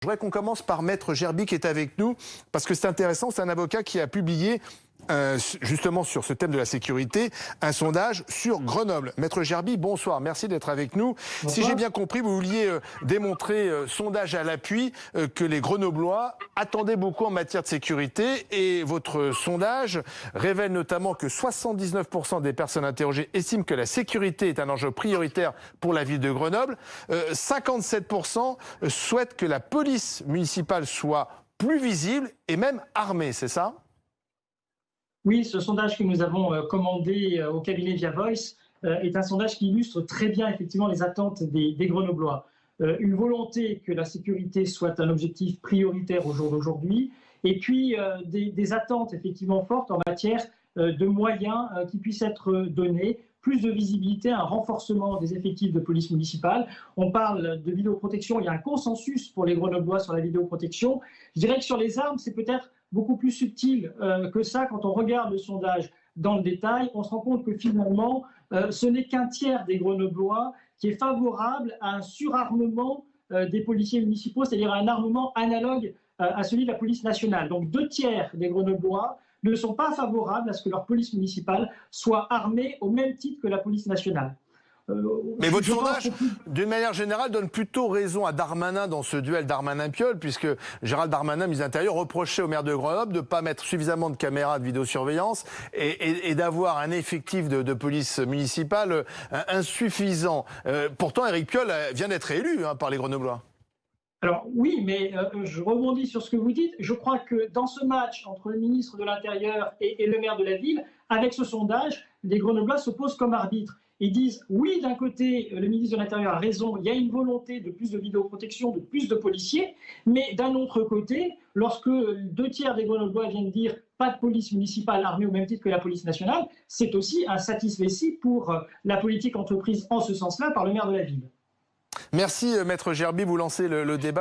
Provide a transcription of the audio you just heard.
Je voudrais qu'on commence par Maître Gerby qui est avec nous, parce que c'est intéressant, c'est un avocat qui a publié, justement sur ce thème de la sécurité, un sondage sur Grenoble. Maître Gerby, bonsoir, merci d'être avec nous. Bonsoir. Si j'ai bien compris, vous vouliez démontrer, sondage à l'appui, que les Grenoblois attendaient beaucoup en matière de sécurité, et votre sondage révèle notamment que 79% des personnes interrogées estiment que la sécurité est un enjeu prioritaire pour la ville de Grenoble. 57% souhaitent que la police municipale soit plus visible et même armée, c'est ça ? Oui, ce sondage que nous avons commandé au cabinet Via Voice est un sondage qui illustre très bien effectivement les attentes des Grenoblois. Une volonté que la sécurité soit un objectif prioritaire au jour d'aujourd'hui, et puis des attentes effectivement fortes en matière de moyens qui puissent être donnés, plus de visibilité, un renforcement des effectifs de police municipale. On parle de vidéoprotection, il y a un consensus pour les Grenoblois sur la vidéoprotection. Je dirais que sur les armes, c'est peut-être beaucoup plus subtil que ça. Quand on regarde le sondage dans le détail, on se rend compte que finalement, ce n'est qu'un tiers des Grenoblois qui est favorable à un surarmement des policiers municipaux, c'est-à-dire à un armement analogue à celui de la police nationale. Donc 2/3 des Grenoblois ne sont pas favorables à ce que leur police municipale soit armée au même titre que la police nationale. Mais votre sondage, d'une manière générale, donne plutôt raison à Darmanin dans ce duel Darmanin-Piolle, puisque Gérald Darmanin, ministre de l'Intérieur, reprochait au maire de Grenoble de ne pas mettre suffisamment de caméras de vidéosurveillance et d'avoir un effectif de police municipale insuffisant. Pourtant, Éric Piolle vient d'être élu par les Grenoblois. Alors oui, mais je rebondis sur ce que vous dites. Je crois que dans ce match entre le ministre de l'Intérieur et le maire de la ville, avec ce sondage, les Grenoblois se posent comme arbitres et disent oui, d'un côté, le ministre de l'Intérieur a raison, il y a une volonté de plus de vidéoprotection, de plus de policiers, mais d'un autre côté, lorsque 2/3 des Grenoblois viennent dire pas de police municipale armée au même titre que la police nationale, c'est aussi un satisfecit pour la politique entreprise en ce sens-là par le maire de la ville. Merci Maître Gerby, vous lancez le débat.